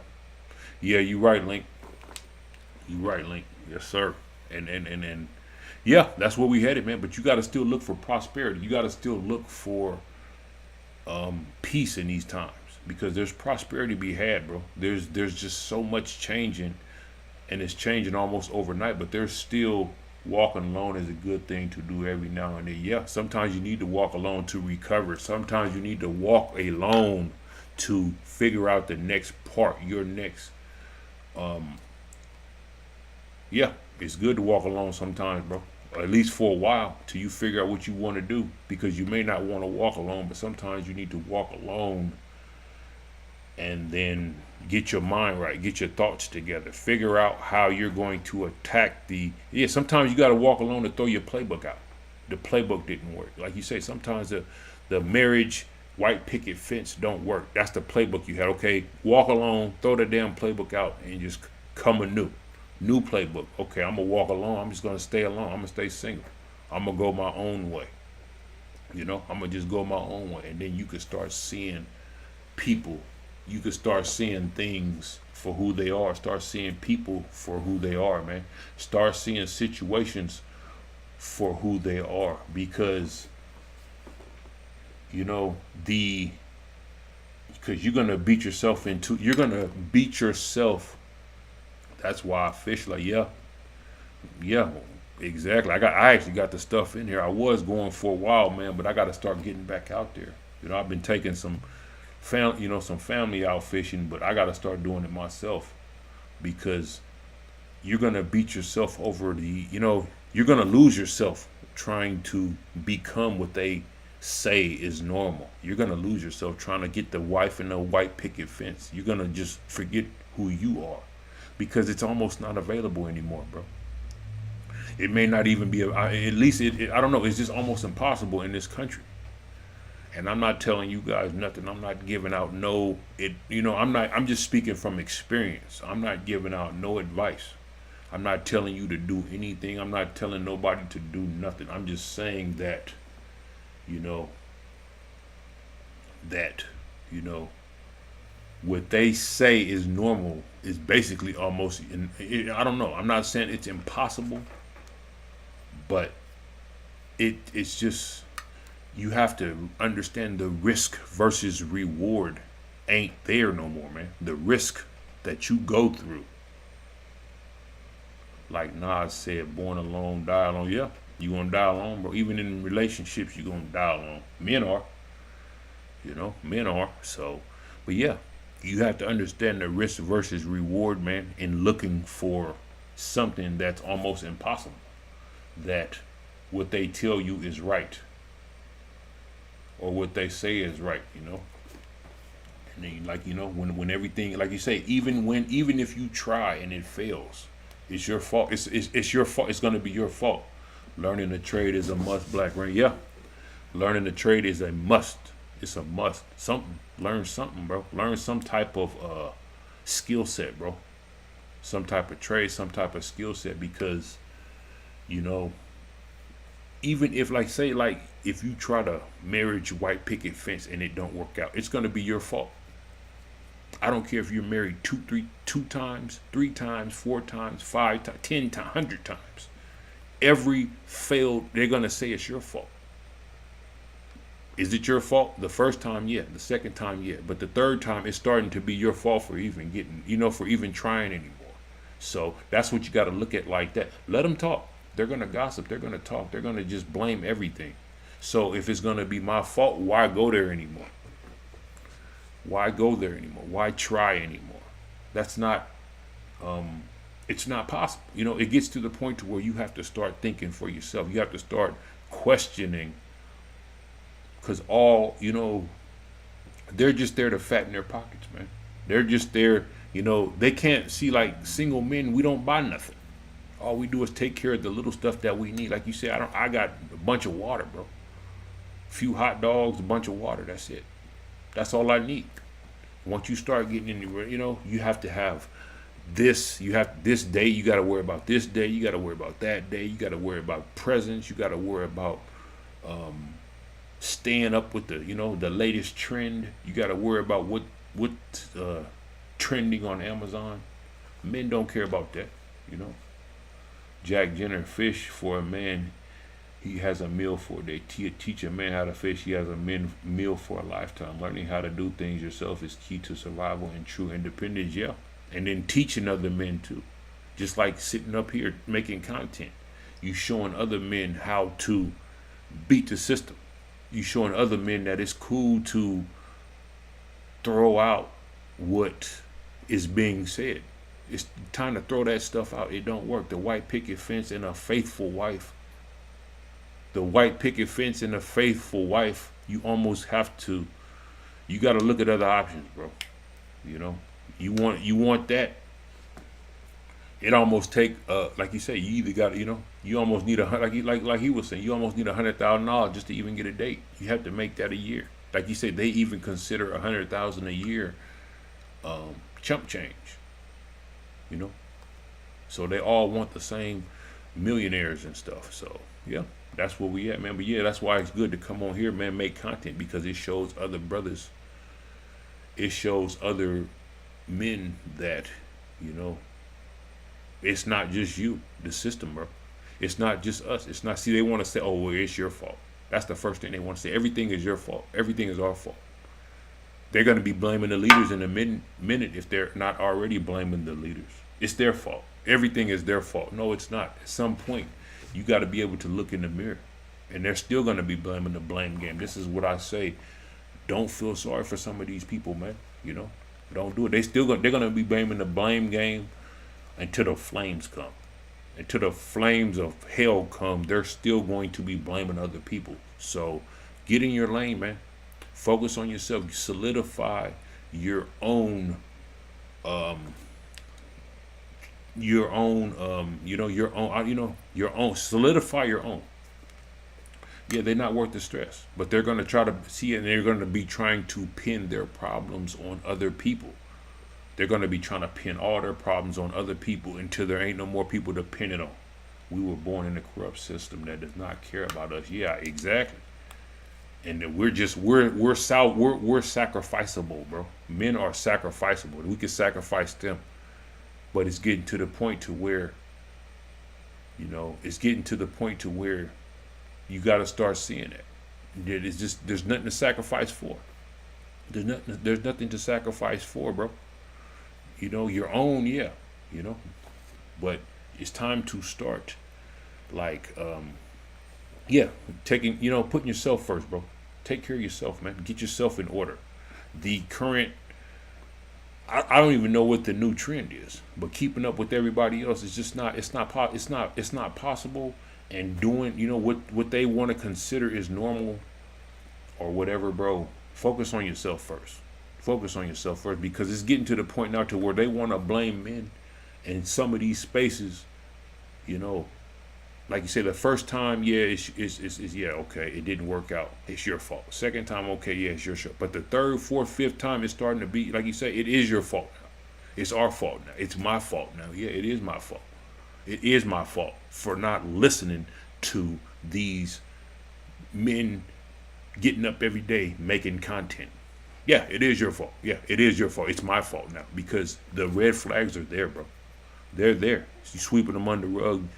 Yeah, you right, Link. You right, Link. Yes, sir. And yeah, that's where we headed, man. But you got to still look for prosperity. You got to still look for peace in these times, because there's prosperity to be had, bro. There's just so much changing, and it's changing almost overnight. But there's still walking alone is a good thing to do every now and then. Yeah, sometimes you need to walk alone to recover. Sometimes you need to walk alone to figure out the next part, your next. Yeah, it's good to walk alone sometimes, bro. At least for a while, till you figure out what you want to do, because you may not want to walk alone, but sometimes you need to walk alone and then get your mind right, get your thoughts together, figure out how you're going to attack sometimes you got to walk alone to throw your playbook out. The playbook didn't work. Like you say, sometimes the marriage white picket fence don't work. That's the playbook you had. Okay, walk alone, throw the damn playbook out, and just come anew. New playbook. Okay, I'm going to walk alone. I'm just going to stay alone. I'm going to stay single. I'm going to go my own way. I'm going to just go my own way. And then you can start seeing people. You can start seeing things for who they are. Start seeing people for who they are, man. Start seeing situations for who they are. Because, because you're going to beat yourself. That's why I fish yeah, exactly. I actually got the stuff in here. I was going for a while, man, but I got to start getting back out there. I've been taking some family out fishing, but I got to start doing it myself, because you're going to beat yourself over you're going to lose yourself trying to become what they say is normal. You're going to lose yourself trying to get the wife in the white picket fence. You're going to just forget who you are, because it's almost not available anymore, bro. It may not even be, at least I don't know, it's just almost impossible in this country. And I'm not telling you guys nothing. I'm not giving out I'm just speaking from experience. I'm not giving out no advice. I'm not telling you to do anything. I'm not telling nobody to do nothing. I'm just saying that, what they say is normal is basically almost, I don't know. I'm not saying it's impossible, but it's just, you have to understand the risk versus reward ain't there no more, man. The risk that you go through, like Nas said, born alone, die alone. Yeah, you gonna die alone, bro. Even in relationships, you gonna die alone. Men are, men are. So, but yeah, you have to understand the risk versus reward, man, in looking for something that's almost impossible. That what they tell you is right, or what they say is right. And then, like, when everything, like you say, even if you try and it fails, it's your fault. It's your fault. It's gonna be your fault. Learning the trade is a must, Black Rain. Yeah, learning the trade is a must. It's a must. Learn something, bro. Learn some type of skill set, bro. Some type of trade, some type of skill set, because even if, like, say, like, if you try to marriage white picket fence and it don't work out, it's gonna be your fault. I don't care if you're married two times, 3 times, 4 times, 5 times, 10 times, 100 times. Every failed, they're gonna say it's your fault. Is it your fault? The first time, yeah. The second time, yeah. But the third time, it's starting to be your fault for even getting, for even trying anymore. So that's what you got to look at like that. Let them talk. They're gonna gossip. They're gonna talk. They're gonna just blame everything. So if it's gonna be my fault, why go there anymore? Why go there anymore? Why try anymore? That's not. It's not possible. It gets to the point to where you have to start thinking for yourself. You have to start questioning, because they're just there to fatten their pockets, man. They're just there. They can't see, like, single men. We don't buy nothing. All we do is take care of the little stuff that we need. Like you said, I got a bunch of water, bro. A few hot dogs, a bunch of water. That's it. That's all I need. Once you start getting in, you have to have this. You have this day. You got to worry about this day. You got to worry about that day. You got to worry about presents. You got to worry about staying up with the latest trend. You got to worry about what trending on Amazon. Men don't care about that. Jack Jenner, fish for a man, he has a meal for a day. Teach a man how to fish, he has a meal for a lifetime. Learning how to do things yourself is key to survival and true independence. Yeah, and then teaching other men too. Just like sitting up here making content, you showing other men how to beat the system. You showing other men that it's cool to throw out what is being said. It's time to throw that stuff out. It don't work. The white picket fence and a faithful wife. The white picket fence and a faithful wife. You almost have to. You got to look at other options, bro. You want that. It almost take like you say. You either got you almost need like he was saying. You almost need $100,000 just to even get a date. You have to make that a year. Like you said, they even consider $100,000 a year chump change. So they all want the same millionaires and stuff. So yeah, that's where we at, man. But yeah, that's why it's good to come on here, man, make content, because it shows other brothers, it shows other men that it's not just you, the system, bro. It's not just us. It's not. See, they want to say, oh, well, it's your fault. That's the first thing they want to say. Everything is your fault. Everything is our fault. They're going to be blaming the leaders in a minute if they're not already blaming the leaders. It's their fault. Everything is their fault. No, it's not. At some point, you got to be able to look in the mirror. And they're still going to be blaming the blame game. This is what I say. Don't feel sorry for some of these people, man. Don't do it. They're going to be blaming the blame game until the flames come. Until the flames of hell come, they're still going to be blaming other people. So get in your lane, man. Focus on yourself. Solidify your own solidify your own. Yeah, they're not worth the stress, but they're going to try to see it, and they're going to be trying to pin their problems on other people. They're going to be trying to pin all their problems on other people until there ain't no more people to pin it on. We were born in a corrupt system that does not care about us. Yeah, exactly. And then we're sacrificable, bro. Men are sacrificable. We can sacrifice them, but it's getting to the point to where, it's getting to the point to where you got to start seeing it. It's just there's nothing to sacrifice for. There's nothing to sacrifice for, bro. Your own, yeah, but it's time to start, like, yeah, taking, putting yourself first, bro. Take care of yourself, man. Get yourself in order. The current, I don't even know what the new trend is, but keeping up with everybody else is just not. It's not possible. And doing, what they want to consider is normal, or whatever, bro. Focus on yourself first. Focus on yourself first, because it's getting to the point now to where they want to blame men in some of these spaces. Like you said, the first time, yeah, it's yeah, okay, it didn't work out. It's your fault. Second time, okay, yeah, it's your fault. But the third, fourth, fifth time, it's starting to be, like you say, it is your fault now. It's our fault now. It's my fault now. Yeah, it is my fault. It is my fault for not listening to these men getting up every day making content. Yeah, it is your fault. Yeah, it is your fault. It's my fault now, because the red flags are there, bro. They're there. You sweeping them under the rug,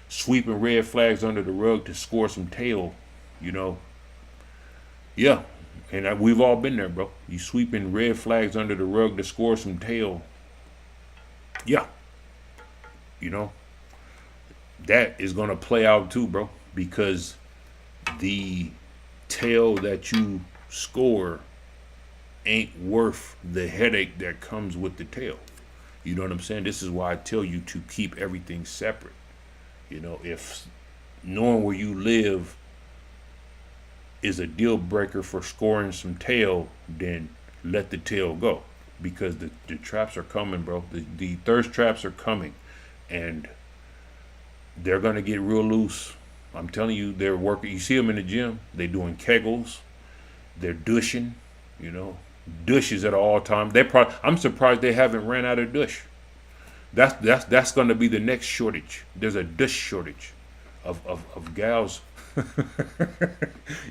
sweeping red flags under the rug to score some tail, Yeah, and we've all been there, bro. You sweeping red flags under the rug to score some tail. Yeah, that is gonna play out too, bro, because the tail that you score ain't worth the headache that comes with the tail. You know what I'm saying? This is why I tell you to keep everything separate. If knowing where you live is a deal breaker for scoring some tail, then let the tail go, because the traps are coming, bro. The thirst traps are coming, and they're gonna get real loose. I'm telling you, they're working. You see them in the gym. They're doing kegels. They're dushing. Dushes at all time. I'm surprised they haven't ran out of dush. That's going to be the next shortage. There's a dush shortage of gals.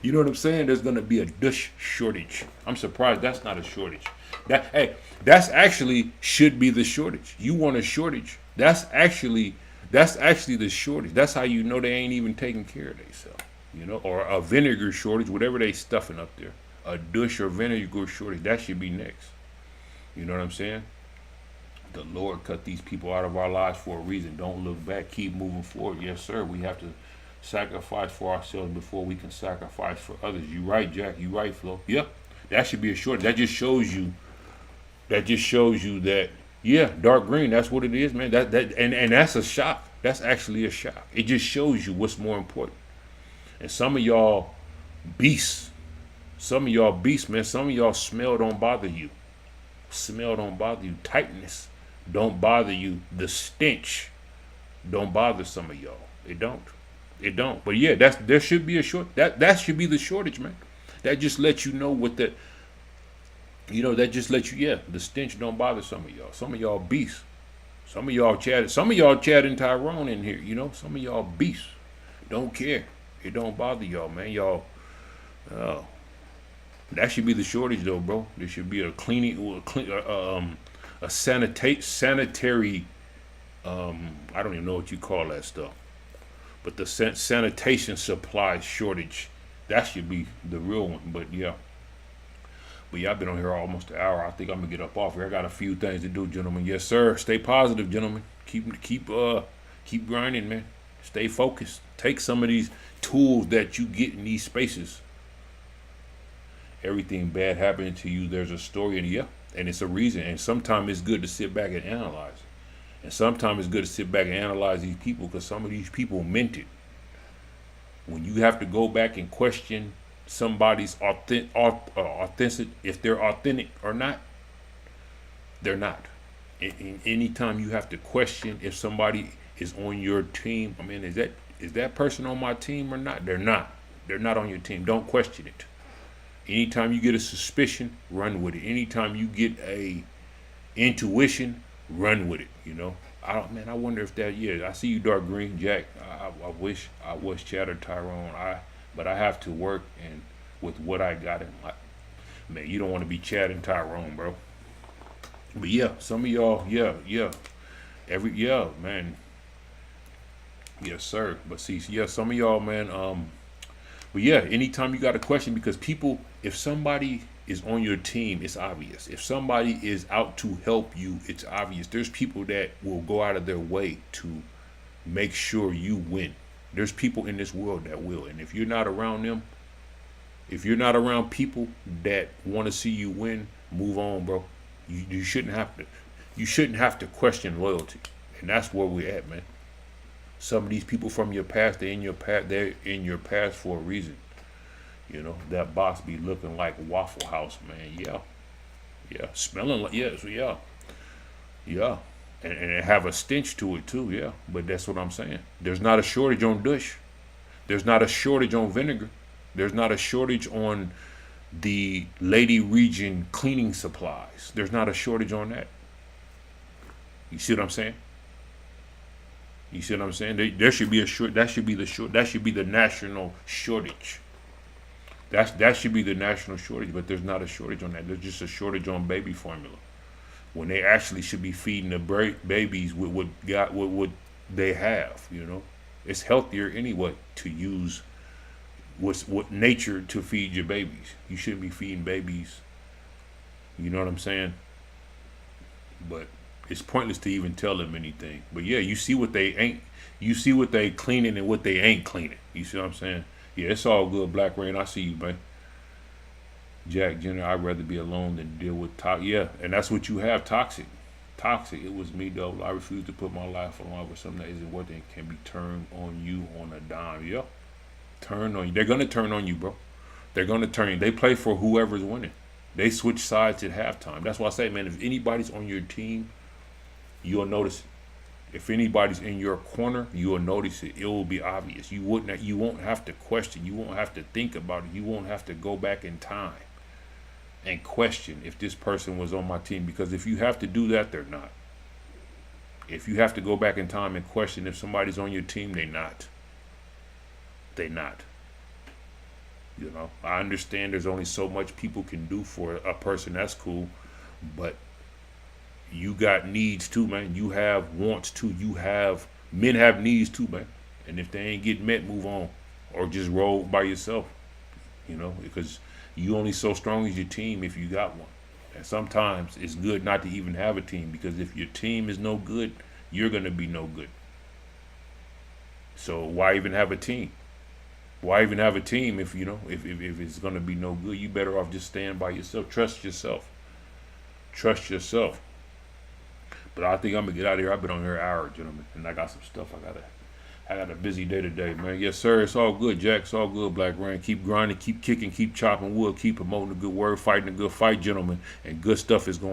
You know what I'm saying? There's going to be a dush shortage. I'm surprised that's not a shortage. That's actually should be the shortage. You want a shortage? That's actually the shortage. That's how you know they ain't even taking care of themselves. Or a vinegar shortage, whatever they stuffing up there. A douche or vinegar shortage, that should be next. You know what I'm saying? The Lord cut these people out of our lives for a reason. Don't look back. Keep moving forward. Yes, sir. We have to sacrifice for ourselves before we can sacrifice for others. You right, Jack. You right, Flo. Yep. That should be a shortage. That just shows you that, yeah, dark green, that's what it is, man. And that's a shock. That's actually a shock. It just shows you what's more important. And some of y'all beasts, man. Some of y'all smell don't bother you. Smell don't bother you. Tightness don't bother you. The stench don't bother some of y'all. It don't. But yeah, there should be a short. That should be the shortage, man. That just lets you know what the. That just lets you. Yeah, the stench don't bother some of y'all. Some of y'all beasts. Some of y'all Chad and Tyrone in here. Some of y'all beasts. Don't care. It don't bother y'all, man. Y'all. That should be the shortage, though, bro. There should be a sanitary. I don't even know what you call that stuff, but the sanitation supply shortage. That should be the real one. But yeah, I've been on here almost an hour. I think I'm gonna get up off here. I got a few things to do, gentlemen. Yes, sir. Stay positive, gentlemen. Keep grinding, man. Stay focused. Take some of these tools that you get in these spaces. Everything bad happening to you, there's a story, and it's a reason. And sometimes it's good to sit back and analyze. And sometimes it's good to sit back and analyze these people, because some of these people meant it. When you have to go back and question somebody's authentic, if they're authentic or not, they're not. Anytime you have to question if somebody is on your team, is that person on my team or not? They're not. They're not on your team. Don't question it. Anytime you get a suspicion, run with it. Anytime you get a intuition, run with it. I wonder if that. Yeah, I see you, dark green, Jack. I wish I was Chad or Tyrone. But I have to work, and with what I got in life. Man, you don't want to be Chad and Tyrone, bro. But yeah, some of y'all, man, yes, sir. But see, yeah, some of y'all, man, but yeah, anytime you got a question, because people, if somebody is on your team, it's obvious. If somebody is out to help you, it's obvious. There's people that will go out of their way to make sure you win. There's people in this world that will. And if you're not around them, if you're not around people that want to see you win, move on, bro. You shouldn't have to. You shouldn't have to question loyalty, and that's where we're at, man. Some of these people from your past, they're in your past. They're in your past for a reason. You know, that box be looking like Waffle House, man. Yeah, smelling like yeah, and it have a stench to it too. Yeah, but that's what I'm saying. There's not a shortage on Dush. There's not a shortage on vinegar. There's not a shortage on the Lady Region cleaning supplies. There's not a shortage on that. You see what I'm saying? You see what I'm saying? There should be a short. That should be the short. That should be the national shortage. That should be the national shortage. But there's not a shortage on that. There's just a shortage on baby formula. When they actually should be feeding the babies with what they have. You know, it's healthier anyway to use what nature to feed your babies. You shouldn't be feeding babies. You know what I'm saying? But it's pointless to even tell them anything. But yeah, you see what they ain't. You see what they cleaning and what they ain't cleaning. You see what I'm saying? Yeah, it's all good, Black Rain. I see you, man. Jack Jenner, I'd rather be alone than deal with toxic. Yeah, and that's what you have, toxic. Toxic. It was me, though. I refuse to put my life on line with something that isn't worth it and can be turned on you on a dime. Yep. Turn on you. They're going to turn on you, bro. They're going to turn you. They play for whoever's winning. They switch sides at halftime. That's why I say, man, if anybody's on your team, you'll notice it. If anybody's in your corner, you'll notice it. It will be obvious. You won't have to question. You won't have to think about it. You won't have to go back in time and question if this person was on my team. Because if you have to do that, they're not. If you have to go back in time and question if somebody's on your team, they're not. They're not. You know, I understand there's only so much people can do for a person. That's cool. But you got needs too, man. You have wants too. Men have needs too, man. And if they ain't getting met, move on. Or just roll by yourself. You know, because you only so strong as your team if you got one. And sometimes it's good not to even have a team, because if your team is no good, you're going to be no good. So why even have a team? Why even have a team if it's going to be no good? You better off just staying by yourself. Trust yourself. Trust yourself. But I think I'm going to get out of here. I've been on here an hour, gentlemen, and I got some stuff I got a busy day today, man. Yes, sir. It's all good, Jack. It's all good, Black Rain. Keep grinding, keep kicking, keep chopping wood, keep promoting the good word, fighting a good fight, gentlemen. And good stuff is going